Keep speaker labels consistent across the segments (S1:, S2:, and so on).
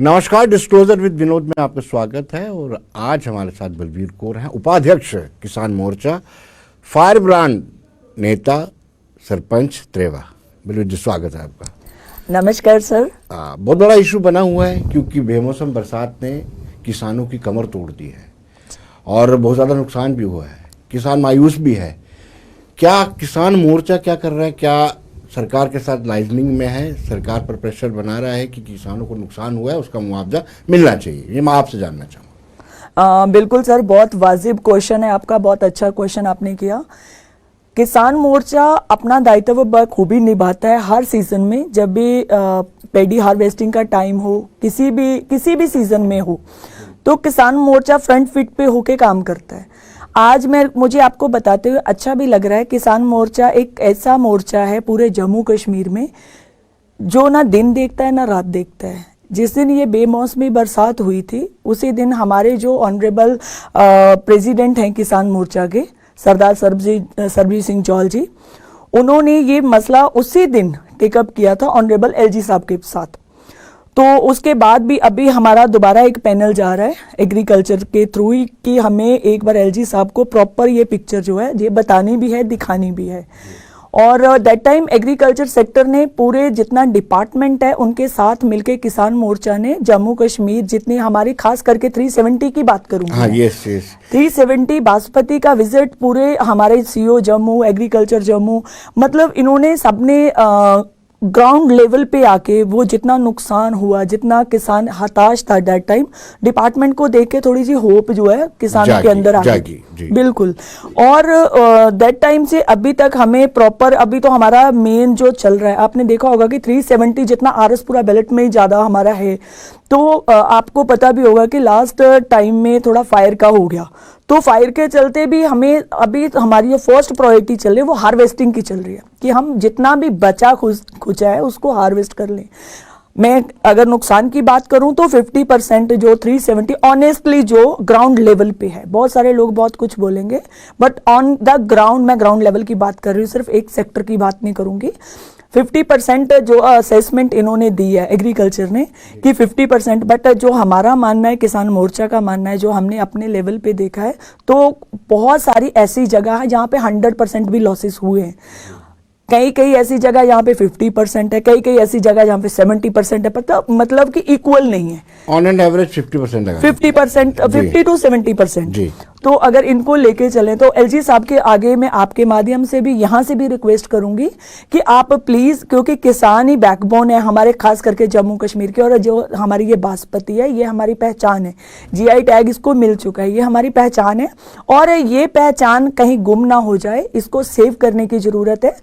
S1: नमस्कार, disclosure with Vinod में आपका स्वागत है। और आज हमारे साथ बलवीर कौर हैं, उपाध्यक्ष किसान मोर्चा, फायर ब्रांड नेता, सरपंच त्रेवा। बलवीर जी, स्वागत है आपका।
S2: नमस्कार सर।
S1: बहुत बड़ा इशू बना हुआ है क्योंकि बेमौसम बरसात ने किसानों की कमर तोड़ दी है और बहुत ज़्यादा नुकसान भी हुआ है। किसान मायूस भी है। क्या किसान मोर्चा क्या कर रहा है? क्या सरकार के साथ लाइजनिंग में है? सरकार पर प्रेशर बना रहा है कि किसानों को नुकसान हुआ है, उसका मुआवजा मिलना चाहिए? ये मैं आपसे जानना चाहूँगा।
S2: बिल्कुल सर, बहुत वाजिब क्वेश्चन है आपका, बहुत अच्छा क्वेश्चन आपने किया। किसान मोर्चा अपना दायित्व बखूबी निभाता है हर सीजन में। जब भी पेडी हार्वेस्टिंग का टाइम हो, किसी भी सीजन में हो, तो किसान मोर्चा फ्रंट फीट पे होके काम करता है। आज मुझे आपको बताते हुए अच्छा भी लग रहा है, किसान मोर्चा एक ऐसा मोर्चा है पूरे जम्मू कश्मीर में जो ना दिन देखता है ना रात देखता है। जिस दिन ये बेमौसमी बरसात हुई थी, उसी दिन हमारे जो ऑनरेबल प्रेसिडेंट हैं किसान मोर्चा के, सरदार सरबजीत सिंह चौहान जी, उन्होंने ये मसला उसी दिन टेकअप किया था ऑनरेबल एलजी साहब के साथ। तो उसके बाद भी अभी हमारा दोबारा एक पैनल जा रहा है एग्रीकल्चर के थ्रू ही कि हमें एक बार एलजी साहब को प्रॉपर ये पिक्चर जो है ये बतानी भी है, दिखानी भी है। और दैट टाइम एग्रीकल्चर सेक्टर ने पूरे जितना डिपार्टमेंट है उनके साथ मिलके किसान मोर्चा ने जम्मू कश्मीर जितनी हमारी खास करके 370 की बात करूंगी।
S1: हाँ, यस।
S2: 370 बासमती का विजिट पूरे हमारे सीओ जम्मू, एग्रीकल्चर जम्मू, मतलब इन्होंने सबने ग्राउंड लेवल पे आके वो जितना नुकसान हुआ, जितना किसान हताश था दैट टाइम, डिपार्टमेंट को देख के थोड़ी सी होप जो है किसानों के अंदर आ गई। बिल्कुल। और दैट टाइम से अभी तक हमें प्रॉपर, अभी तो हमारा मेन जो चल रहा है, आपने देखा होगा कि 370 जितना आरएस पूरा बैलेट में ही ज्यादा हमारा है। तो आपको पता भी होगा कि लास्ट टाइम में थोड़ा फायर का हो गया, तो फायर के चलते भी हमें अभी हमारी जो फर्स्ट प्रायोरिटी चल रही है वो हार्वेस्टिंग की चल रही है कि हम जितना भी बचा खुचा है उसको हार्वेस्ट कर लें। मैं अगर नुकसान की बात करूं तो 50% जो 370 ऑनेस्टली जो ग्राउंड लेवल पे है, बहुत सारे लोग बहुत कुछ बोलेंगे, बट ऑन द ग्राउंड मैं ग्राउंड लेवल की बात कर रही हूँ, सिर्फ एक सेक्टर की बात नहीं करूंगी। 50% जो असेसमेंट इन्होंने दी है एग्रीकल्चर ने कि 50%, बट जो हमारा मानना है, किसान मोर्चा का मानना है, जो हमने अपने लेवल पे देखा है, तो बहुत सारी ऐसी जगह है जहाँ पे 100% भी लॉसेस हुए हैं। कई ऐसी जगह यहाँ पे 50% है, कई ऐसी जगह जहाँ पे 70% है, मतलब कि इक्वल नहीं है।
S1: ऑन एंड एवरेज 50% लगा,
S2: 50%, 50 to 70%। तो अगर इनको लेके चलें तो एलजी साहब के आगे मैं आपके माध्यम से भी यहाँ से भी रिक्वेस्ट करूंगी कि आप प्लीज, क्योंकि किसान ही बैकबोन है हमारे, खास करके जम्मू कश्मीर के, और जो हमारी ये बासमती है ये हमारी पहचान है, जीआई टैग इसको मिल चुका है, ये हमारी पहचान है और ये पहचान कहीं गुम ना हो जाए, इसको सेव करने की जरूरत है।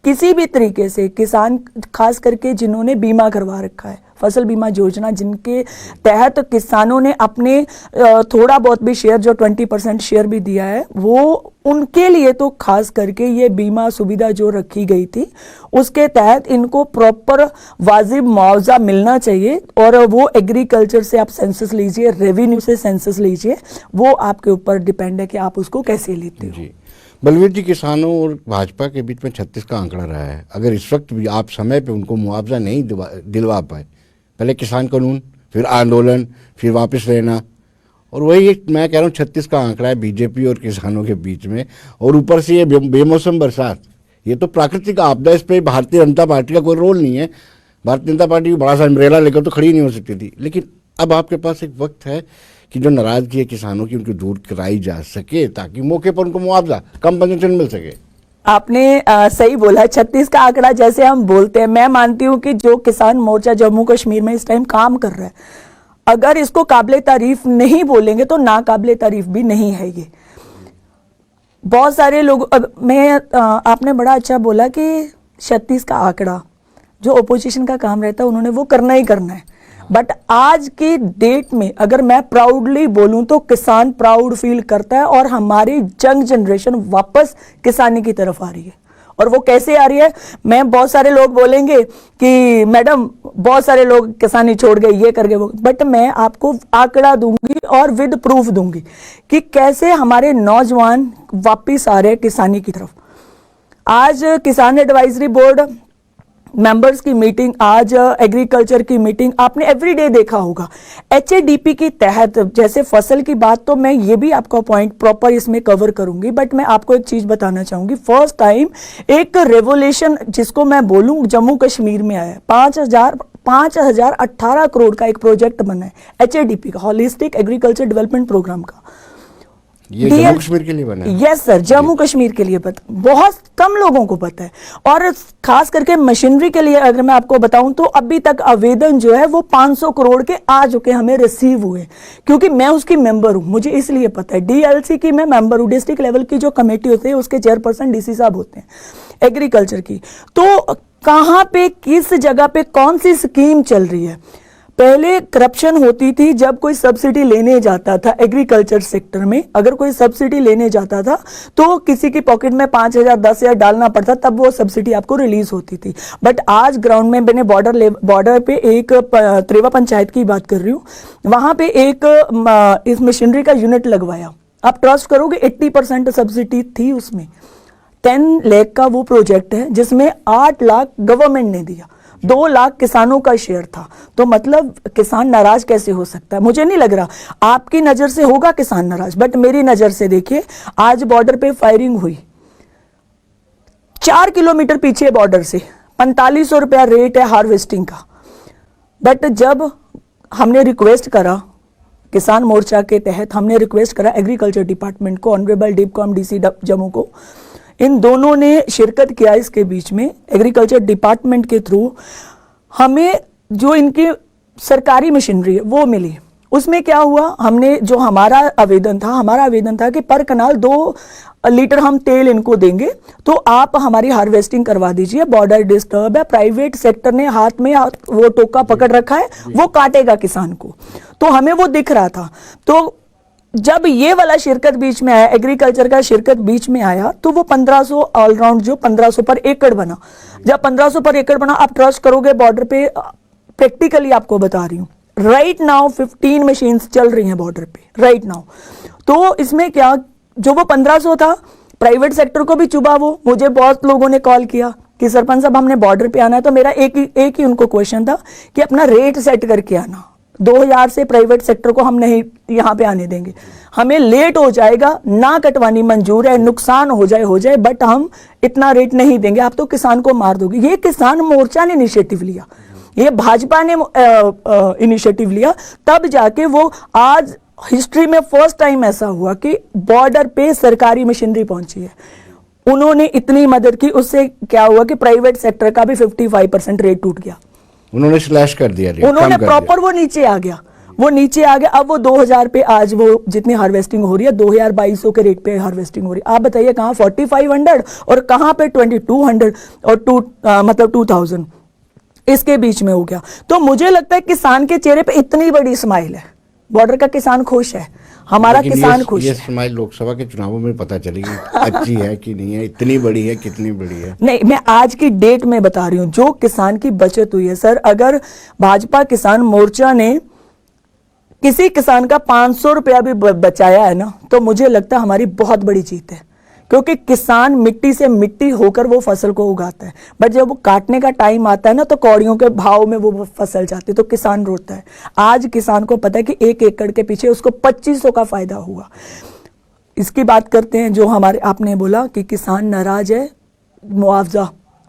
S2: किसी भी तरीके से किसान, खास करके जिन्होंने बीमा करवा रखा है, फसल बीमा योजना, जिनके तहत किसानों ने अपने थोड़ा बहुत भी शेयर, जो 20% शेयर भी दिया है, वो उनके लिए तो खास करके ये बीमा सुविधा जो रखी गई थी उसके तहत इनको प्रॉपर वाजिब मुआवजा मिलना चाहिए। और वो एग्रीकल्चर से आप सेंसस लीजिए, रेवेन्यू से सेंसस लीजिए, वो आपके ऊपर डिपेंड है कि आप उसको कैसे लेते हो।
S1: बलवीर जी, किसानों और भाजपा के बीच में 36 का आंकड़ा रहा है। अगर इस वक्त भी आप समय पे उनको मुआवजा नहीं दिलवा पाए, पहले किसान कानून, फिर आंदोलन, फिर वापस लेना, और वही मैं कह रहा हूँ 36 का आंकड़ा है बीजेपी और किसानों के बीच में। और ऊपर से ये बेमौसम बरसात, ये तो प्राकृतिक आपदा, इस पर भारतीय जनता पार्टी का कोई रोल नहीं है। भारतीय जनता पार्टी बड़ा सा अम्ब्रेला लेकर तो खड़ी नहीं हो सकती थी, लेकिन अब आपके पास एक वक्त है कि जो नाराजगी है किसानों की उनकी दूर कराई जा सके, ताकि मौके पर उनको मुआवजा, कंपनसेशन मिल सके।
S2: आपने सही बोला, 36 का आंकड़ा जैसे हम बोलते हैं, मैं मानती हूं कि जो किसान मोर्चा जम्मू कश्मीर में इस टाइम काम कर रहा है, अगर इसको काबिले तारीफ नहीं बोलेंगे तो ना काबिले तारीफ भी नहीं है ये। बहुत सारे लोग, आपने बड़ा अच्छा बोला कि 36 का आंकड़ा जो ओपोजिशन का काम रहता है उन्होंने वो करना ही करना है, बट आज की डेट में अगर मैं प्राउडली बोलूं तो किसान प्राउड फील करता है और हमारी यंग जनरेशन वापस किसानी की तरफ आ रही है। और वो कैसे आ रही है, मैं, बहुत सारे लोग बोलेंगे कि मैडम बहुत सारे लोग किसानी छोड़ गए, ये कर गए वो, बट मैं आपको आंकड़ा दूंगी और विद प्रूफ दूंगी कि कैसे हमारे नौजवान वापिस आ रहे हैं किसानी की तरफ। आज किसान एडवाइजरी बोर्ड मेंबर्स की मीटिंग, आज एग्रीकल्चर की मीटिंग आपने एवरीडे देखा होगा। HADP के तहत जैसे फसल की बात, तो मैं ये भी आपका पॉइंट प्रॉपर इसमें कवर करूंगी, बट मैं आपको एक चीज बताना चाहूंगी। फर्स्ट टाइम एक रेवोल्यूशन जिसको मैं बोलूं जम्मू कश्मीर में आया है। 5,018 करोड़ का एक प्रोजेक्ट बना है HADP का, होलिस्टिक एग्रीकल्चर डेवलपमेंट प्रोग्राम का।
S1: ये जम्मू कश्मीर के लिए बना है।
S2: यस सर, जम्मू कश्मीर के लिए पता, बहुत कम लोगों को पता है। और खास करके मशीनरी के लिए अगर मैं आपको बताऊं तो अभी तक आवेदन जो है वो 500 करोड़ के आ चुके हमें रिसीव हुए, क्योंकि मैं उसकी मेंबर हूं, मुझे इसलिए पता है। DLC की मैं मेंबर हूं, डिस्ट्रिक्ट लेवल की जो कमेटी होती है उसके चेयरपर्सन DC साहब होते हैं एग्रीकल्चर की। तो कहां पे किस जगह पे कौन सी स्कीम चल रही है। पहले करप्शन होती थी जब कोई सब्सिडी लेने जाता था एग्रीकल्चर सेक्टर में, अगर कोई सब्सिडी लेने जाता था तो किसी की पॉकेट में 5,000 10,000 डालना पड़ता, तब वो सब्सिडी आपको रिलीज होती थी। बट आज ग्राउंड में मैंने बॉर्डर पे एक त्रेवा पंचायत की बात कर रही हूँ, वहां पे एक इस मशीनरी का यूनिट लगवाया। आप ट्रस्ट करोगे 80% सब्सिडी थी उसमें। 10 लाख का वो प्रोजेक्ट है जिसमें 8 लाख गवर्नमेंट ने दिया, 2 लाख किसानों का शेयर था। तो मतलब किसान नाराज कैसे हो सकता है, मुझे नहीं लग रहा। आपकी नजर से होगा किसान नाराज, बट मेरी नजर से देखिए, आज बॉर्डर पे फायरिंग हुई 4 किलोमीटर पीछे बॉर्डर से, 4500 रुपया रेट है हार्वेस्टिंग का। बट जब हमने रिक्वेस्ट करा, किसान मोर्चा के तहत हमने रिक्वेस्ट करा एग्रीकल्चर डिपार्टमेंट को, ऑनरेबल डिपकॉम DC जम्मू को, इन दोनों ने शिरकत किया इसके बीच में। एग्रीकल्चर डिपार्टमेंट के थ्रू हमें जो इनकी सरकारी मशीनरी है वो मिली। उसमें क्या हुआ, हमने जो हमारा आवेदन था कि पर कनाल 2 लीटर हम तेल इनको देंगे, तो आप हमारी हार्वेस्टिंग करवा दीजिए। बॉर्डर डिस्टर्ब है, प्राइवेट सेक्टर ने हाथ में वो टोका पकड़ रखा है, वो काटेगा किसान को, तो हमें वो दिख रहा था। तो जब ये वाला शिरकत बीच में आया, एग्रीकल्चर का शिरकत बीच में आया, तो वो 1500 ऑलराउंड जो 1500 पर एकड़ बना। जब 1500 पर एकड़ बना, आप ट्रस्ट करोगे बॉर्डर पे, प्रैक्टिकली आपको बता रही हूं, राइट नाउ 15 मशीन्स चल रही हैं बॉर्डर पे राइट नाउ। तो इसमें क्या, जो वो 1500 था, प्राइवेट सेक्टर को भी चुभा वो। मुझे बहुत लोगों ने कॉल किया कि सरपंच साहब हमने बॉर्डर पे आना है, तो मेरा एक ही उनको क्वेश्चन था कि अपना रेट सेट करके आना। 2000 से प्राइवेट सेक्टर को हम नहीं यहाँ पे आने देंगे, हमें लेट हो जाएगा, ना कटवानी मंजूर है, नुकसान हो जाए, बट हम इतना रेट नहीं देंगे, आप तो किसान को मार दोगे। ये किसान मोर्चा ने इनिशिएटिव लिया, ये भाजपा ने इनिशिएटिव लिया, तब जाके वो आज हिस्ट्री में फर्स्ट टाइम ऐसा हुआ कि बॉर्डर पे सरकारी मशीनरी पहुंची है। उन्होंने इतनी मदद की, उससे क्या हुआ कि प्राइवेट सेक्टर का भी 55% रेट टूट गया।
S1: उन्होंने स्लैश कर दिया,
S2: उन्होंने प्रॉपर वो नीचे आ गया। अब वो 2000 पे आज वो जितनी हार्वेस्टिंग हो रही है 2200 के रेट पे हार्वेस्टिंग हो रही है। आप बताइए कहाँ 4500 और कहाँ पे 2200 और मतलब 2000 इसके बीच में हो गया। तो मुझे लगता है किसान के चेहरे पे इतनी बड़ी स्माइल है, बॉर्डर का किसान खुश है, हमारा किसान खुश है।
S1: ये स्माइल लोकसभा के चुनावों में पता चलेगी अच्छी है कि नहीं है, इतनी बड़ी है, कितनी बड़ी है।
S2: नहीं, मैं आज की डेट में बता रही हूं जो किसान की बचत हुई है। सर, अगर भाजपा किसान मोर्चा ने किसी किसान का 500 रुपया भी बचाया है ना, तो मुझे लगता है हमारी बहुत बड़ी जीत है, क्योंकि किसान मिट्टी से मिट्टी होकर वो फसल को उगाता है। बट जब वो काटने का टाइम आता है ना, तो कौड़ियों के भाव में वो फसल जाती है, तो किसान रोता है। आज किसान को पता है कि 1 एकड़ के पीछे उसको 2500 का फायदा हुआ। इसकी बात करते हैं, जो हमारे आपने बोला कि किसान नाराज है,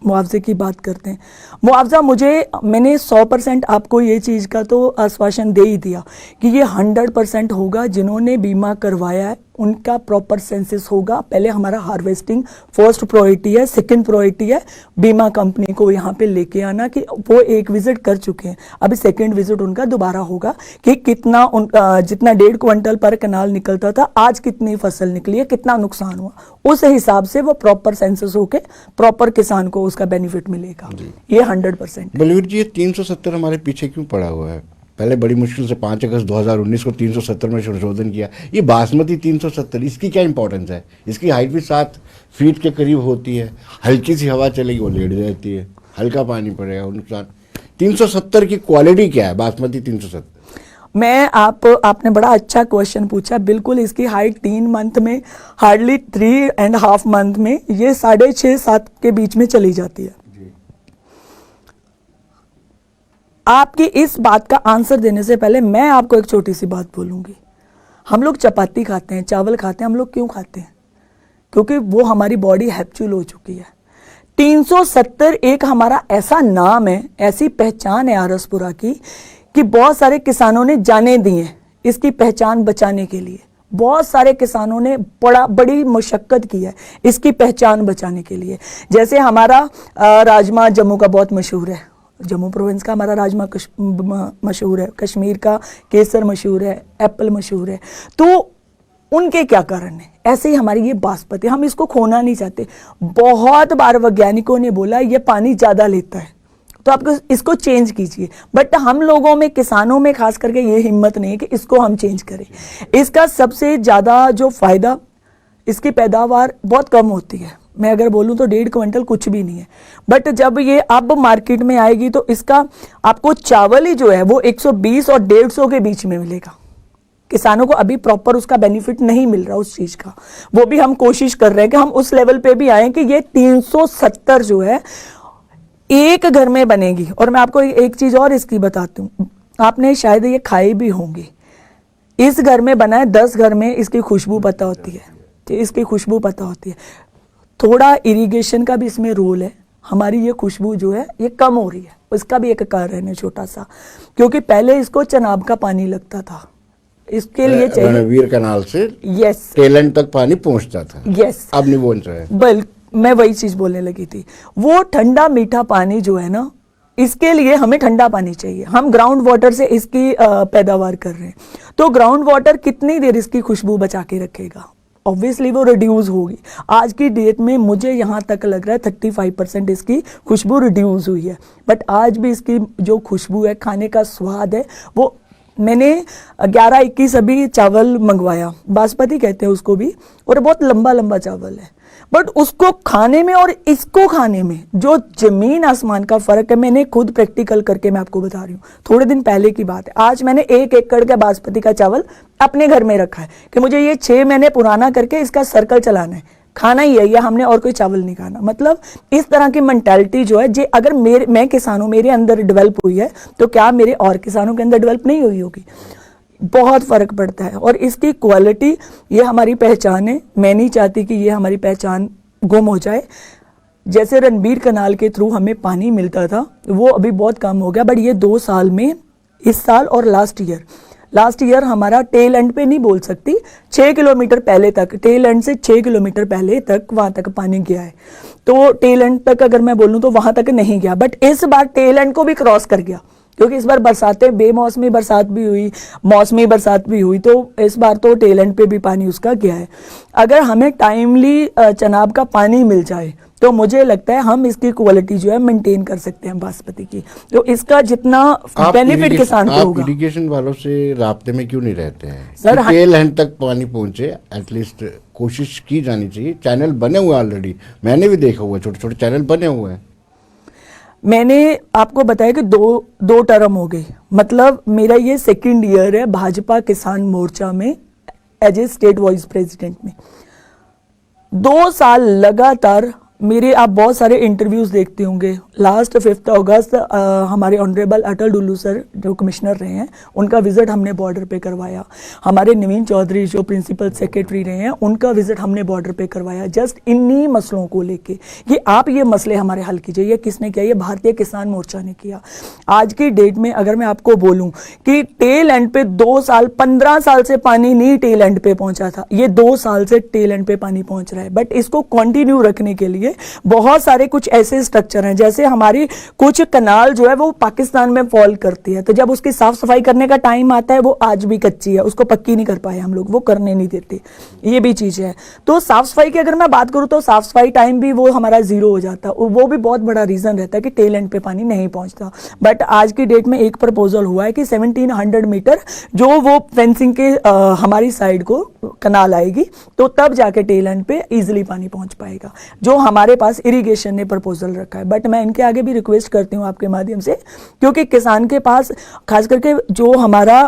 S2: मुआवजे की बात करते हैं। मुआवजा मैंने 100% आपको ये चीज़ का तो आश्वासन दे ही दिया कि ये 100% होगा। जिन्होंने बीमा करवाया है उनका प्रॉपर सेंसस होगा। पहले हमारा हार्वेस्टिंग फर्स्ट प्रायोरिटी है, सेकंड प्रायोरिटी है बीमा कंपनी को यहाँ पे लेके आना, कि वो एक विजिट कर चुके हैं, अभी सेकंड विजिट उनका दोबारा होगा कि कितना जितना 1.5 क्विंटल पर कनाल निकलता था, आज कितनी फसल निकली है, कितना नुकसान हुआ, उस हिसाब से वो प्रॉपर सेंसस होके प्रॉपर किसान को उसका बेनिफिट मिलेगा। ये 100%।
S1: बलवीर जी, ये 370 हमारे पीछे क्यों पड़ा हुआ है? पहले बड़ी मुश्किल से 5 अगस्त 2019 को 370 में संशोधन किया। ये बासमती 370, इसकी क्या इंपॉर्टेंस है? इसकी हाइट भी 7 फीट के करीब होती है, हल्की सी हवा चलेगी वो लेट जाती है, हल्का पानी पड़ेगा वो नुकसान। 370 की क्वालिटी क्या है बासमती 370?
S2: आपने बड़ा अच्छा क्वेश्चन पूछा। बिल्कुल, इसकी हाइट 3 मंथ में, हार्डली 3.5 मंथ में ये 6.5-7 के बीच में चली जाती है। आपकी इस बात का आंसर देने से पहले मैं आपको एक छोटी सी बात बोलूंगी। हम लोग चपाती खाते हैं, चावल खाते हैं, हम लोग क्यों खाते हैं? क्योंकि वो हमारी बॉडी हैबिचुअल हो चुकी है। 370 एक हमारा ऐसा नाम है, ऐसी पहचान है आरसपुरा की कि बहुत सारे किसानों ने जाने दिए इसकी पहचान बचाने के लिए। बहुत सारे किसानों ने बड़ी मशक्कत की है इसकी पहचान बचाने के लिए। जैसे हमारा राजमा जम्मू का बहुत मशहूर है, जम्मू प्रोविंस का हमारा राजमा मशहूर है, कश्मीर का केसर मशहूर है, एप्पल मशहूर है। तो उनके क्या कारण है? ऐसे ही हमारी ये बासमती, हम इसको खोना नहीं चाहते। बहुत बार वैज्ञानिकों ने बोला ये पानी ज़्यादा लेता है, तो आप इसको चेंज कीजिए। बट हम लोगों में, किसानों में खास करके ये हिम्मत नहीं है कि इसको हम चेंज करें। इसका सबसे ज़्यादा जो फायदा, इसकी पैदावार बहुत कम होती है। मैं अगर बोलूं तो 1.5 क्विंटल कुछ भी नहीं है। बट जब ये अब मार्केट में आएगी तो इसका आपको चावल ही जो है वो 120 और 150 के बीच में मिलेगा। किसानों को अभी प्रॉपर उसका बेनिफिट नहीं मिल रहा उस चीज का। वो भी हम कोशिश कर रहे हैं कि हम उस लेवल पे भी आए कि ये 370 जो है एक घर में बनेगी। और मैं आपको एक चीज और इसकी बताती हूँ, आपने शायद ये खाई भी होंगी। इस घर में बना है, 10 घर में इसकी खुशबू पता होती है, इसकी खुशबू पता होती है। थोड़ा इरिगेशन का भी इसमें रोल है। हमारी ये खुशबू जो है ये कम हो रही है, इसका भी एक कारण है छोटा सा, क्योंकि पहले इसको चनाब का पानी लगता था। इसके लिए चाहिए
S1: रणवीर कनाल से
S2: यस
S1: टेलेंट तक पानी पहुंचता था।
S2: यस,
S1: अब नहीं पहुंच रहा है।
S2: बल मैं वही चीज बोलने लगी थी। वो ठंडा मीठा पानी जो है ना, इसके लिए हमें ठंडा पानी चाहिए। हम ग्राउंड वाटर से इसकी पैदावार कर रहे हैं, तो ग्राउंड वाटर कितनी देर इसकी खुशबू बचा के रखेगा? ऑब्वियसली वो रिड्यूस होगी। आज की डेट में मुझे यहाँ तक लग रहा है 35% इसकी खुशबू रिड्यूस हुई है। बट आज भी इसकी जो खुशबू है, खाने का स्वाद है, वो मैंने 11-21 अभी चावल मंगवाया, बासमती कहते हैं उसको भी, और बहुत लंबा लंबा चावल है। बट उसको खाने में और इसको खाने में जो जमीन आसमान का फर्क है, मैंने खुद प्रैक्टिकल करके मैं आपको बता रही हूँ। थोड़े दिन पहले की बात है। आज मैंने 1 एकड़ का बासमती का चावल अपने घर में रखा है कि मुझे ये 6 महीने पुराना करके इसका सर्कल चलाना है, खाना ही है, या हमने और कोई चावल नहीं खाना। मतलब इस तरह की मेंटालिटी जो है, जे अगर मैं किसान हूं, मेरे अंदर डेवलप हुई है, तो क्या मेरे और किसानों के अंदर डेवलप नहीं हुई होगी? बहुत फर्क पड़ता है। और इसकी क्वालिटी, ये हमारी पहचान है। मैं नहीं चाहती कि ये हमारी पहचान गुम हो जाए। जैसे रणवीर कनाल के थ्रू हमें पानी मिलता था, वो अभी बहुत कम हो गया। बट ये 2 साल में, इस साल और लास्ट ईयर हमारा टेल एंड पे नहीं बोल सकती, 6 किलोमीटर पहले तक, टेल एंड से 6 किलोमीटर पहले तक वहां तक पानी गया है। तो टेल एंड तक अगर मैं बोलूं तो वहां तक नहीं गया, बट इस बार टेल एंड को भी क्रॉस कर गया, क्योंकि इस बार बरसातें, बेमौसमी बरसात भी हुई, मौसमी बरसात भी हुई, तो इस बार तो टेल एंड पे भी पानी उसका गया है। अगर हमें टाइमली चनाब का पानी मिल जाए तो मुझे लगता है हम इसकी क्वालिटी जो है मेंटेन कर सकते हैं बासमती की। तो इसका जितना बेनिफिट किसान को होगा।
S1: इरिगेशन वालों से राब्ते में क्यों नहीं रहते हैं
S2: सर,
S1: कि टेल एंड तक पानी पहुंचे? एटलीस्ट कोशिश की जानी चाहिए। चैनल बने हुए ऑलरेडी, मैंने भी देखा हुआ है, छोटे छोटे चैनल बने हुए हैं।
S2: मैंने आपको बताया कि दो टर्म हो गई, मतलब मेरा ये 2nd ईयर है भाजपा किसान मोर्चा में as a state vice president में। 2 साल लगातार मेरे, आप बहुत सारे इंटरव्यूज देखते होंगे। लास्ट 5 अगस्त हमारे ऑनरेबल अटल डुल्लू सर जो कमिश्नर रहे हैं, उनका विजिट हमने बॉर्डर पे करवाया। हमारे नवीन चौधरी जो प्रिंसिपल सेक्रेटरी रहे हैं, उनका विजिट हमने बॉर्डर पे करवाया, जस्ट इन्हीं मसलों को लेके कि आप ये मसले हमारे हल कीजिए। ये किसने किया? ये भारतीय किसान मोर्चा ने किया। आज की डेट में अगर मैं आपको बोलूं कि टेल एंड पे 2 साल, 15 साल से पानी नहीं टेल एंड पे पहुंचा था, ये 2 साल से टेल एंड पे पानी पहुंच रहा है। बट इसको कंटिन्यू रखने के लिए बहुत सारे कुछ ऐसे स्ट्रक्चर हैं, जैसे हमारी कुछ कनाल जो है वो पाकिस्तान में फॉल करती है, तो जब उसकी साफ सफाई करने का टाइम आता है, वो आज भी कच्ची है, उसको पक्की नहीं कर पाए हम लोग, वो करने नहीं देते। ये भी चीज है। तो साफ सफाई की अगर मैं बात करूं तो साफ सफाई टाइम भी वो हमारा 0 हो जाता, वो भी बहुत बड़ा रीजन रहता है कि टेल एंड पे पानी नहीं पहुंचता। बट आज की डेट में एक प्रपोजल हुआ है कि 1700 मीटर जो वो फेंसिंग के हमारी साइड को कनाल आएगी, तो तब जाके टेल एंड पे इजिली पानी पहुंच पाएगा, जो हमारे पास इरिगेशन ने प्रपोजल रखा है। बट मैं इनके आगे भी रिक्वेस्ट करती हूं आपके माध्यम से, क्योंकि किसान के पास खास करके जो हमारा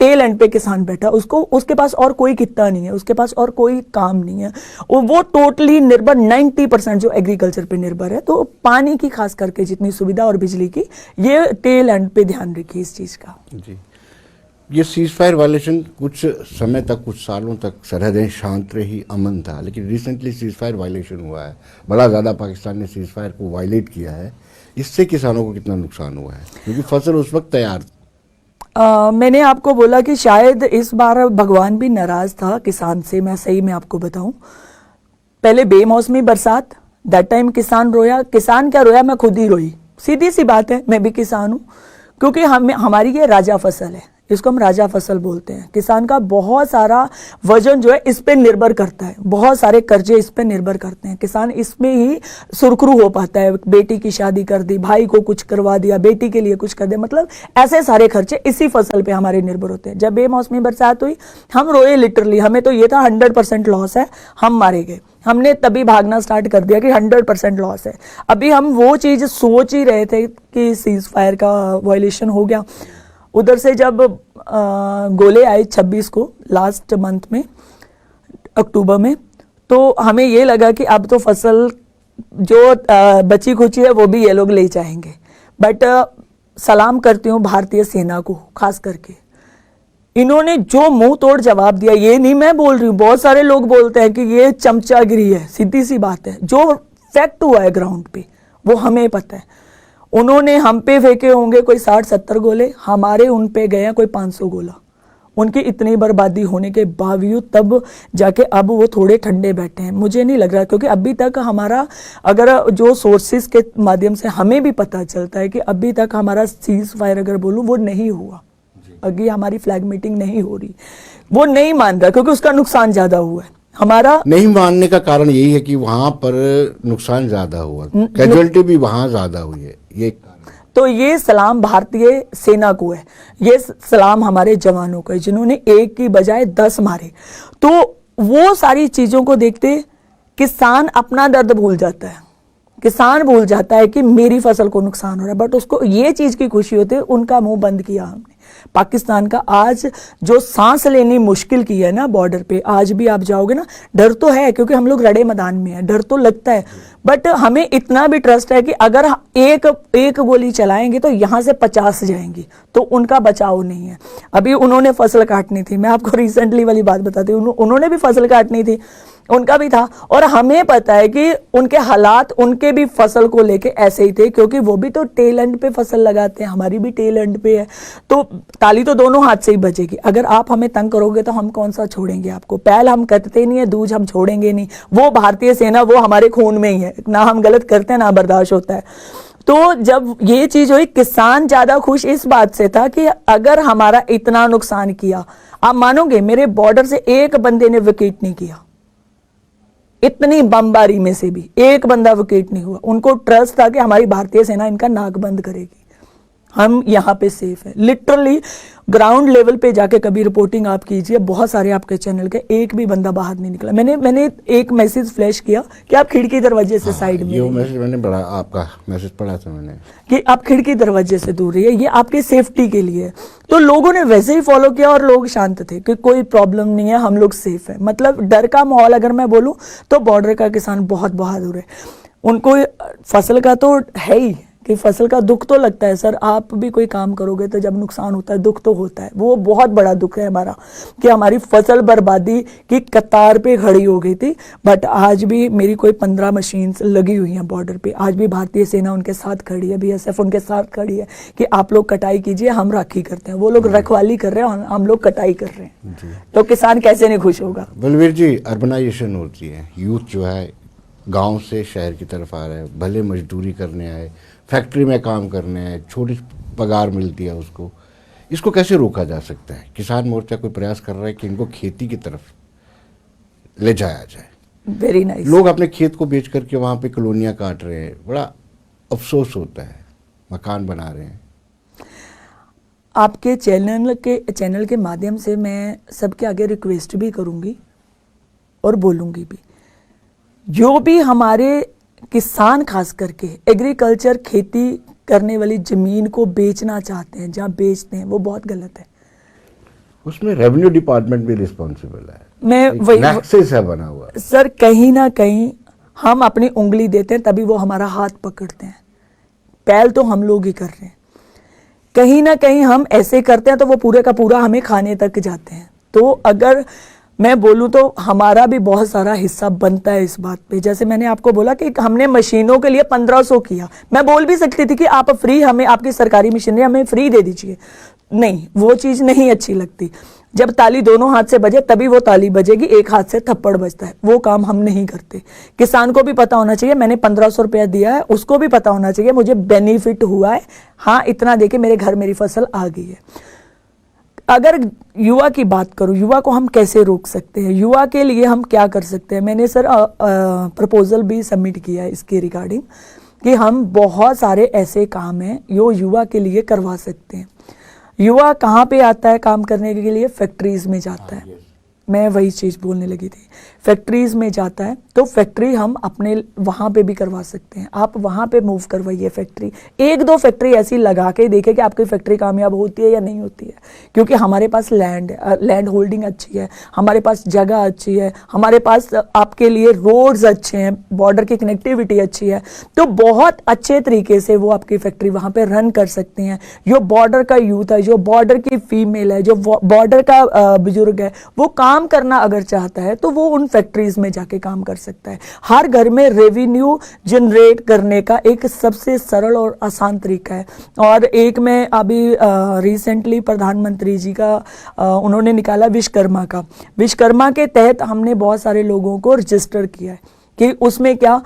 S2: टेल एंड पे किसान बैठा, उसको उसके पास और कोई कितना नहीं है, उसके पास और कोई काम नहीं है, और वो टोटली निर्भर 90% जो एग्रीकल्चर पे निर्भर है। तो पानी की खास करके जितनी सुविधा और बिजली की, ये टेल एंड पे ध्यान रखिए इस चीज का।
S1: जी, ये सीज फायर वायलेशन कुछ समय तक, कुछ सालों तक सरहदें शांत रही, अमन था, लेकिन रिसेंटली सीज फायर वायलेशन हुआ है, बड़ा ज़्यादा पाकिस्तान ने सीज फायर को वायलेट किया है। इससे किसानों को कितना नुकसान हुआ है, क्योंकि फसल उस वक्त तैयार थी।
S2: मैंने आपको बोला कि शायद इस बार भगवान भी नाराज था किसान से, मैं सही में आपको बताऊं। पहले बेमौसमी बरसात, दैट टाइम किसान रोया। किसान क्या रोया, मैं खुद ही रोई, सीधी सी बात है, मैं भी किसान हूं, क्योंकि हमारी ये राजा फसल है, इसको हम राजा फसल बोलते हैं। किसान का बहुत सारा वजन जो है इस पे निर्भर करता है, बहुत सारे कर्जे इस पे निर्भर करते हैं। किसान इसमें ही सुरखरू हो पाता है, बेटी की शादी कर दी, भाई को कुछ करवा दिया, बेटी के लिए कुछ कर दिया, मतलब ऐसे सारे खर्चे इसी फसल पे हमारे निर्भर होते हैं। जब बेमौसमी बरसात हुई, हम रोए लिटरली, हमें तो ये था 100% लॉस है, हम मारे गए। हमने तभी भागना स्टार्ट कर दिया कि 100% लॉस है। अभी हम वो चीज सोच ही रहे थे कि सीज फायर का वायलेशन हो गया। उधर से जब गोले आए 26 को, लास्ट मंथ में, अक्टूबर में, तो हमें ये लगा कि अब तो फसल जो बची खुची है वो भी ये लोग ले जाएंगे। बट सलाम करती हूँ भारतीय सेना को, खास करके इन्होंने जो मुंह तोड़ जवाब दिया। ये नहीं मैं बोल रही हूँ, बहुत सारे लोग बोलते हैं कि ये चमचागिरी है, सीधी सी बात है। जो फैक्ट हुआ है ग्राउंड पे वो हमें पता है। उन्होंने हम पे फेंके होंगे कोई 60-70 गोले, हमारे उन पे गए हैं कोई 500 गोला। उनकी इतनी बर्बादी होने के बावजूद तब जाके अब वो थोड़े ठंडे बैठे हैं, मुझे नहीं लग रहा, क्योंकि अभी तक हमारा, अगर जो सोर्सेज के माध्यम से हमें भी पता चलता है कि अभी तक हमारा सीज फायर अगर बोलूं वो नहीं हुआ, अभी हमारी फ्लैग मीटिंग नहीं हो रही। वो नहीं मान रहा क्योंकि उसका नुकसान ज्यादा हुआ है। हमारा
S1: नहीं मानने का कारण यही है कि वहां पर नुकसान ज्यादा हुआ, कैजुअलिटी भी वहां ज्यादा हुई है, ये
S2: तो ये सलाम भारतीय सेना को है, ये सलाम हमारे जवानों को है जिन्होंने एक की बजाय 10 मारे। तो वो सारी चीजों को देखते किसान अपना दर्द भूल जाता है, किसान भूल जाता है कि मेरी फसल को नुकसान हो रहा है, बट उसको ये चीज की खुशी होती है। उनका मुंह बंद किया हमने। पाकिस्तान का आज जो सांस लेनी मुश्किल की है ना बॉर्डर पे, आज भी आप जाओगे ना, डर तो है क्योंकि हम लोग रड़े मैदान में है, डर तो लगता है, बट हमें इतना भी ट्रस्ट है कि अगर एक गोली चलाएंगे तो यहां से 50 जाएंगी, तो उनका बचाव नहीं है। अभी उन्होंने फसल काटनी थी, मैं आपको रिसेंटली वाली बात बताती हूँ, उन्होंने भी फसल काटनी थी, उनका भी था, और हमें पता है कि उनके हालात उनके भी फसल को लेके ऐसे ही थे, क्योंकि वो भी तो टेल एंड पे फसल लगाते हैं, हमारी भी टेल एंड पे है। तो ताली तो दोनों हाथ से ही बजेगी। अगर आप हमें तंग करोगे तो हम कौन सा छोड़ेंगे आपको। पहल हम करते नहीं है, दूज हम छोड़ेंगे नहीं। वो भारतीय सेना वो हमारे खून में ही है, ना हम गलत करते हैं ना बर्दाश्त होता है। तो जब ये चीज हुई, किसान ज्यादा खुश इस बात से था कि अगर हमारा इतना नुकसान किया, आप मानोगे मेरे बॉर्डर से एक बंदे ने विकेट नहीं किया, इतनी बमबारी में से भी एक बंदा विकेट नहीं हुआ। उनको ट्रस्ट था कि हमारी भारतीय सेना इनका नाक बंद करेगी, हम यहाँ पे सेफ है। लिटरली ग्राउंड लेवल पे जाके कभी रिपोर्टिंग आप कीजिए, बहुत सारे आपके चैनल के, एक भी बंदा बाहर नहीं निकला। मैंने एक मैसेज फ्लैश किया कि आप खिड़की दरवाजे से साइड में,
S1: ये मैसेज मैंने पढ़ा, आपका मैसेज पढ़ा था मैंने,
S2: कि आप खिड़की दरवाजे से दूर रहिए, ये आपकी सेफ्टी के लिए है। तो लोगों ने वैसे ही फॉलो किया और लोग शांत थे कि कोई प्रॉब्लम नहीं है, हम लोग सेफ है। मतलब डर का माहौल अगर मैं बोलूं तो बॉर्डर का किसान बहुत बहादुर है। उनको फसल का तो है ही कि फसल का दुख तो लगता है सर, आप भी कोई काम करोगे तो जब नुकसान होता है दुख तो होता है। वो बहुत बड़ा दुख है हमारा कि हमारी फसल बर्बादी की कतार पे खड़ी हो गई थी। बट आज भी मेरी कोई 15 मशीन्स लगी हुई हैं बॉर्डर पे, आज भी भारतीय सेना उनके साथ खड़ी है, बीएसएफ उनके साथ खड़ी है कि आप लोग कटाई कीजिए, हम राखी करते हैं। वो लोग रखवाली कर रहे हैं, हम लोग कटाई कर रहे हैं। तो किसान कैसे नहीं खुश होगा।
S1: बलवीर जी, अर्बनाइजेशन होती है, यूथ जो है गांव से शहर की तरफ आ रहा है, भले मजदूरी करने आए, फैक्ट्री में काम करने आए, छोटी पगार मिलती है उसको, इसको कैसे रोका जा सकता है? किसान मोर्चा कोई प्रयास कर रहा है कि इनको खेती की तरफ ले जाया जाए।
S2: Very nice.
S1: लोग अपने खेत को बेच करके वहां पे कॉलोनियां काट रहे हैं, बड़ा अफसोस होता है, मकान बना रहे हैं।
S2: आपके चैनल के माध्यम से मैं सबके आगे रिक्वेस्ट भी करूंगी और बोलूंगी भी, जो भी हमारे किसान खास करके एग्रीकल्चर खेती करने वाली जमीन को बेचना चाहते हैं, जहां बेचते हैं वो बहुत गलत है।
S1: उसमें रेवेन्यू डिपार्टमेंट भी रिस्पॉन्सिबल है।
S2: मैं वही
S1: नेक्सस है बना हुआ।
S2: सर, कहीं ना कहीं हम अपनी उंगली देते हैं तभी वो हमारा हाथ पकड़ते हैं। पहल तो हम लोग ही कर रहे हैं, कहीं ना कहीं हम ऐसे करते हैं तो वो पूरे का पूरा हमें खाने तक जाते हैं। तो अगर मैं बोलूं तो हमारा भी बहुत सारा हिस्सा बनता है इस बात पे। जैसे मैंने आपको बोला कि हमने मशीनों के लिए 1500 किया, मैं बोल भी सकती थी कि आप फ्री हमें आपकी सरकारी मशीनरी हमें फ्री दे दीजिए, नहीं, वो चीज़ नहीं अच्छी लगती। जब ताली दोनों हाथ से बजे तभी वो ताली बजेगी, एक हाथ से थप्पड़ बजता है, वो काम हम नहीं करते। किसान को भी पता होना चाहिए मैंने 1500 रुपया दिया है, उसको भी पता होना चाहिए मुझे बेनिफिट हुआ है, हाँ इतना देके मेरे घर मेरी फसल आ गई है। अगर युवा की बात करूं, युवा को हम कैसे रोक सकते हैं, युवा के लिए हम क्या कर सकते हैं, मैंने सर प्रपोजल भी सबमिट किया है इसके रिगार्डिंग कि हम बहुत सारे ऐसे काम हैं जो युवा के लिए करवा सकते हैं। युवा कहाँ पे आता है काम करने के लिए? फैक्ट्रीज में जाता है। मैं वही चीज़ बोलने लगी थी, फैक्ट्रीज में जाता है तो फैक्ट्री हम अपने वहाँ पे भी करवा सकते हैं। आप वहाँ पे मूव करवाइए फैक्ट्री, एक दो फैक्ट्री ऐसी लगा के देखें कि आपकी फैक्ट्री कामयाब होती है या नहीं होती है। क्योंकि हमारे पास लैंड होल्डिंग अच्छी है, हमारे पास जगह अच्छी है, हमारे पास आपके लिए रोड्स अच्छे हैं, बॉर्डर की कनेक्टिविटी अच्छी है, तो बहुत अच्छे तरीके से वो आपकी फैक्ट्री वहाँ पे रन कर सकते हैं। जो बॉर्डर का यूथ है, जो बॉर्डर की फीमेल है, जो बॉर्डर का बुजुर्ग है, वो काम करना अगर चाहता है तो वो उन फैक्ट्रीज में जाके काम कर सकता है। हर घर में रेवेन्यू जनरेट करने का एक सबसे सरल और आसान तरीका है। और एक मैं अभी रिसेंटली प्रधानमंत्री जी का उन्होंने निकाला विश्वकर्मा के तहत हमने बहुत सारे लोगों को रजिस्टर किया है कि उसमें क्या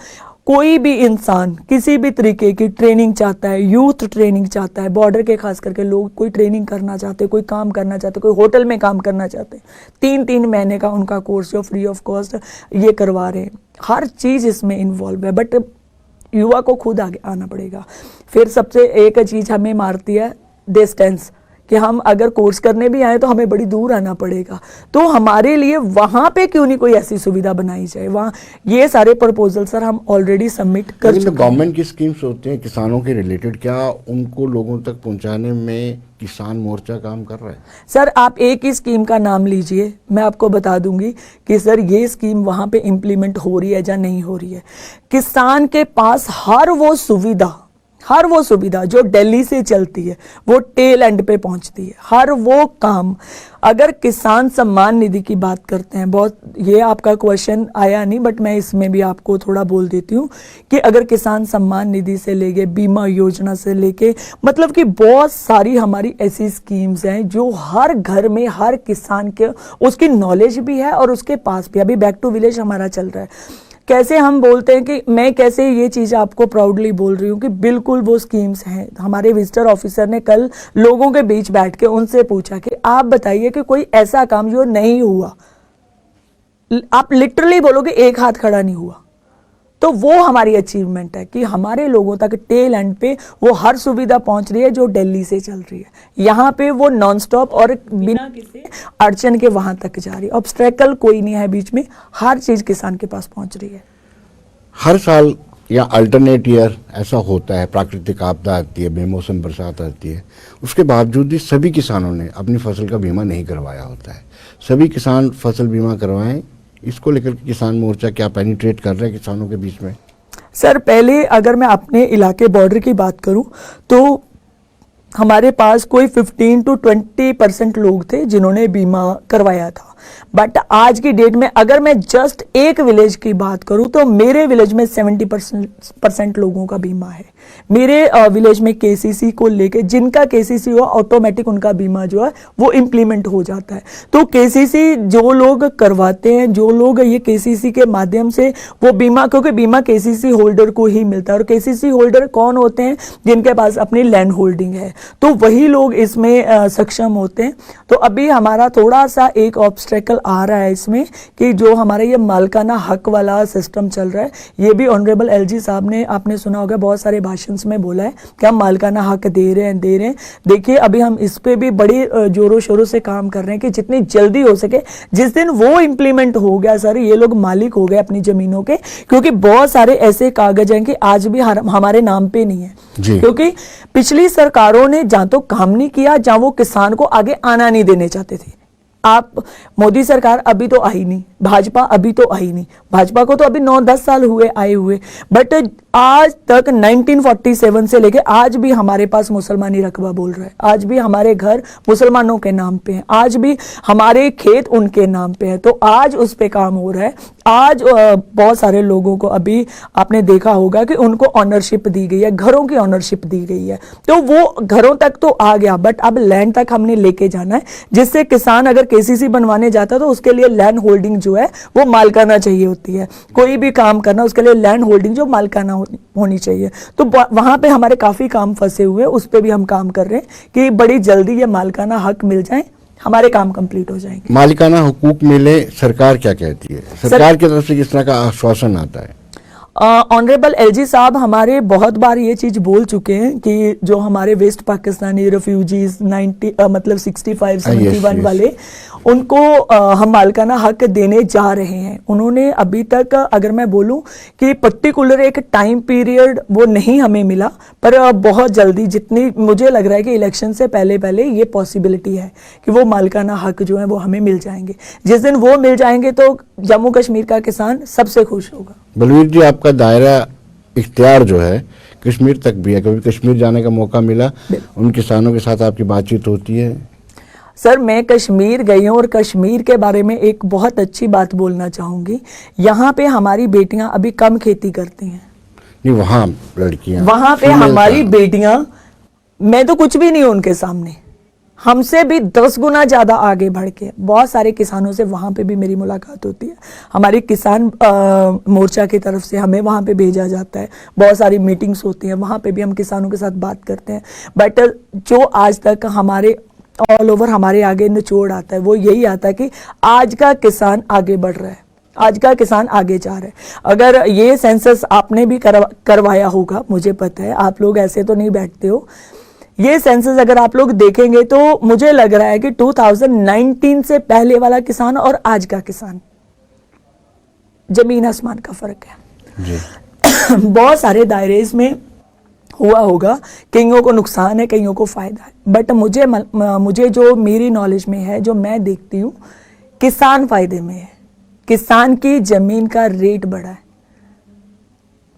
S2: कोई भी इंसान किसी भी तरीके की ट्रेनिंग चाहता है, यूथ ट्रेनिंग चाहता है, बॉर्डर के खास करके लोग कोई ट्रेनिंग करना चाहते हैं, कोई काम करना चाहते हैं, कोई होटल में काम करना चाहते हैं, 3-3 महीने का उनका कोर्स जो फ्री ऑफ कॉस्ट ये करवा रहे हैं। हर चीज़ इसमें इन्वॉल्व है, बट युवा को खुद आगे आना पड़ेगा। फिर सबसे एक चीज़ हमें मारती है डिस्टेंस, कि हम अगर कोर्स करने भी आए तो हमें बड़ी दूर आना पड़ेगा, तो हमारे लिए वहाँ पे क्यों नहीं कोई ऐसी सुविधा बनाई जाए। वहाँ ये सारे प्रपोजल सर हम ऑलरेडी सबमिट कर चुके हैं।
S1: गवर्नमेंट की स्कीम्स होती हैं किसानों के रिलेटेड, क्या उनको लोगों तक पहुँचाने में किसान मोर्चा काम कर रहा है?
S2: सर आप एक ही स्कीम का नाम लीजिए, मैं आपको बता दूंगी कि सर ये स्कीम वहाँ पे इम्प्लीमेंट हो रही है या नहीं हो रही है। किसान के पास हर वो सुविधा जो दिल्ली से चलती है वो टेल एंड पे पहुंचती है। हर वो काम, अगर किसान सम्मान निधि की बात करते हैं, बहुत ये आपका क्वेश्चन आया नहीं बट मैं इसमें भी आपको थोड़ा बोल देती हूँ कि अगर किसान सम्मान निधि से लेके बीमा योजना से लेके मतलब कि बहुत सारी हमारी ऐसी स्कीम्स हैं जो हर घर में हर किसान के उसकी नॉलेज भी है और उसके पास भी। अभी बैक टू विलेज हमारा चल रहा है, कैसे हम बोलते हैं कि मैं कैसे ये चीज़ आपको प्राउडली बोल रही हूँ कि बिल्कुल वो स्कीम्स हैं। हमारे विजिटर ऑफिसर ने कल लोगों के बीच बैठ के उनसे पूछा कि आप बताइए कि कोई ऐसा काम जो नहीं हुआ, आप लिटरली बोलोगे एक हाथ खड़ा नहीं हुआ, तो वो हमारी अचीवमेंट है कि हमारे लोगों तक टेल एंड पे वो हर सुविधा पहुंच रही है जो दिल्ली से चल रही है। यहाँ पे वो नॉन स्टॉप और बिना किसी अड़चन के वहां तक जा रही है, ऑब्स्ट्रैकल कोई नहीं है बीच में, हर चीज किसान के पास पहुंच रही है।
S1: हर साल या अल्टरनेट ईयर ऐसा होता है, प्राकृतिक आपदा आती है, बेमौसम बरसात आती है, उसके बावजूद भी सभी किसानों ने अपनी फसल का बीमा नहीं करवाया होता है। सभी किसान फसल बीमा करवाएं, इसको लेकर किसान मोर्चा क्या पेनिट्रेट कर रहे हैं किसानों के बीच में?
S2: सर पहले अगर मैं अपने इलाके बॉर्डर की बात करूं तो हमारे पास कोई 15 to 20% लोग थे जिन्होंने बीमा करवाया था, बट आज की डेट में अगर मैं जस्ट एक विलेज की बात करूं तो मेरे विलेज में 70% लोगों का बीमा है। मेरे विलेज में केसीसी को लेके जिनका केसीसी हुआ ऑटोमेटिक उनका बीमा जो है वो इम्प्लीमेंट हो जाता है। तो केसीसी जो लोग करवाते हैं, जो लोग ये केसीसी के माध्यम से वो बीमा, क्योंकि बीमा केसीसी होल्डर को ही मिलता है और केसीसी होल्डर कौन होते हैं? जिनके पास अपनी लैंड होल्डिंग है, तो वही लोग इसमें सक्षम होते हैं। तो अभी हमारा थोड़ा सा एक ऑब्स्ट्रैकल आ रहा है इसमें कि जो हमारा ये मालकाना हक वाला सिस्टम चल रहा है, ये भी ऑनरेबल एलजी साहब ने, आपने सुना होगा बहुत सारे भाषण में बोला है कि हम मालकाना हक दे रहे हैं। देखिए अभी हम इस पे भी बड़ी जोरों शोरों से काम कर रहे हैं कि जितनी जल्दी हो सके, जिस दिन वो इम्प्लीमेंट हो गया सर, ये लोग मालिक हो गए अपनी जमीनों के, क्योंकि बहुत सारे ऐसे कागज हैं कि आज भी हमारे नाम पे नहीं है, क्योंकि पिछली सरकारों ने जहां तो काम नहीं किया, जहां वो किसान को आगे आना नहीं देने चाहते थे आप मोदी सरकार अभी तो आई नहीं, भाजपा अभी तो आई नहीं, भाजपा को तो अभी 9-10 साल हुए आए हुए, बट आज तक 1947 से लेके आज भी हमारे पास मुसलमानी रकबा बोल रहा है, आज भी हमारे घर मुसलमानों के नाम पे हैं, आज भी हमारे खेत उनके नाम पे हैं, तो आज उस पे काम हो रहा है। आज बहुत सारे लोगों को अभी आपने देखा होगा कि उनको ऑनरशिप दी गई है, घरों की ऑनरशिप दी गई है, तो वो घरों तक तो आ गया, बट अब लैंड तक हमने लेके जाना है, जिससे किसान अगर केसीसी बनवाने जाता है तो उसके लिए लैंड होल्डिंग जो है वो मालकाना चाहिए होती है, कोई भी काम करना उसके लिए लैंड होल्डिंग जो मालकाना होनी चाहिए। तो वहां पे हमारे काफी काम फंसे हुए हैं, उस पे भी हम काम कर रहे हैं कि बड़ी जल्दी ये मालकाना हक मिल जाए, हमारे काम कंप्लीट हो जाएंगे।
S1: मालिकाना हुकूक मिले, सरकार क्या कहती है? सरकार की तरफ से किस तरह का आश्वासन आता है?
S2: ऑनरेबल एलजी साहब हमारे बहुत बार ये चीज बोल चुके हैं कि जो हमारे वेस्ट पाकिस्तानी रेफ्यूजीज 65-71 वाले, उनको हम मालकाना हक देने जा रहे हैं। उन्होंने अभी तक, अगर मैं बोलूं कि पर्टिकुलर एक टाइम पीरियड वो नहीं हमें मिला, पर बहुत जल्दी, जितनी मुझे लग रहा है कि इलेक्शन से पहले पहले ये पॉसिबिलिटी है कि वो मालकाना हक जो है वो हमें मिल जाएंगे। जिस दिन वो मिल जाएंगे तो जम्मू कश्मीर का किसान सबसे खुश होगा।
S1: बलवीर जी, आपका दायरा इख्तियार जो है कश्मीर तक भी है, कभी कश्मीर जाने का मौका मिला, उन किसानों के साथ आपकी बातचीत होती है?
S2: सर, मैं कश्मीर गई हूँ और कश्मीर के बारे में एक बहुत अच्छी बात बोलना चाहूंगी। यहाँ पे हमारी बेटियां अभी कम खेती करती हैं।
S1: नहीं, वहाँ लड़कियां,
S2: वहां पे हमारी बेटियां, मैं तो कुछ भी नहीं हूं उनके सामने, हमसे भी 10 गुना ज्यादा आगे बढ़ के, बहुत सारे किसानों से वहां पे भी मेरी मुलाकात होती है। हमारी किसान मोर्चा की तरफ से हमें वहां पे भेजा जाता है, बहुत सारी मीटिंग्स होती हैं, वहां पे भी हम किसानों के साथ बात करते हैं। बट जो आज तक हमारे ऑल ओवर हमारे आगे निचोड़ आता है वो यही आता है कि आज का किसान आगे बढ़ रहा है, आज का किसान आगे जा रहा है। अगर ये सेंसस आपने भी करवाया होगा, मुझे पता है, आप लोग ऐसे तो नहीं बैठते हो, ये सेंसस अगर आप लोग देखेंगे तो मुझे लग रहा है कि 2019 से पहले वाला किसान और आज का किसान, जमीन आसमान का फर्क है
S1: जी।
S2: बहुत सारे दायरे इसमें हुआ होगा, कईयों को नुकसान है, कईयों को फायदा है, बट मुझे जो मेरी नॉलेज में है, जो मैं देखती हूँ, किसान फायदे में है। किसान की जमीन का रेट बढ़ा है,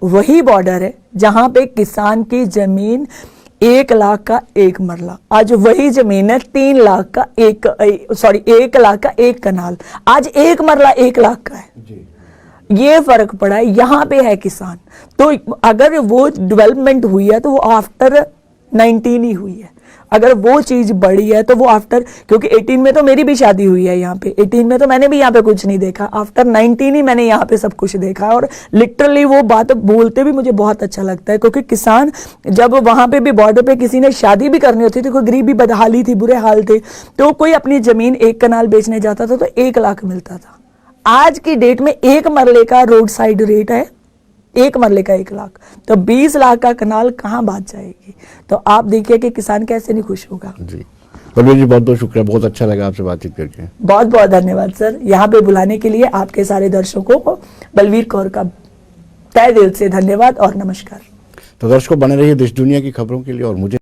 S2: वही बॉर्डर है जहां पे किसान की जमीन 1 लाख का 1 मरला, आज वही जमीन है 3 लाख का 1 लाख का 1 कनाल, आज 1 मरला 1 लाख का है जी। ये फर्क पड़ा है, यहाँ पे है किसान। तो अगर वो डेवलपमेंट हुई है तो वो आफ्टर 19 ही हुई है, अगर वो चीज बढ़ी है तो वो आफ्टर, क्योंकि 18 में तो मेरी भी शादी हुई है यहाँ पे, 18 में तो मैंने भी यहाँ पे कुछ नहीं देखा, आफ्टर 19 ही मैंने यहाँ पे सब कुछ देखा। और लिटरली वो बात बोलते भी मुझे बहुत अच्छा लगता है, क्योंकि किसान जब वहां पे भी बॉर्डर पे किसी ने शादी भी करनी होती थी, कोई गरीबी बदहाली थी, बुरे हाल थे, तो कोई अपनी जमीन 1 कनाल बेचने जाता था तो 1 लाख मिलता था। आज की डेट में 1 मरले का रोड साइड रेट है 1 मरले का 1 लाख, तो 20 लाख का कनाल कहां बात जाएगी? तो आप देखिए कि किसान कैसे नहीं खुश होगा।
S1: जी बलवीर जी, बहुत बहुत शुक्रिया, बहुत अच्छा लगा आपसे बातचीत करके।
S2: बहुत बहुत धन्यवाद सर, यहाँ पे बुलाने के लिए आपके सारे दर्शकों को बलवीर कौर का तहे दिल से धन्यवाद और नमस्कार।
S1: तो दर्शकों, बने रहिए देश दुनिया की खबरों के लिए और मुझे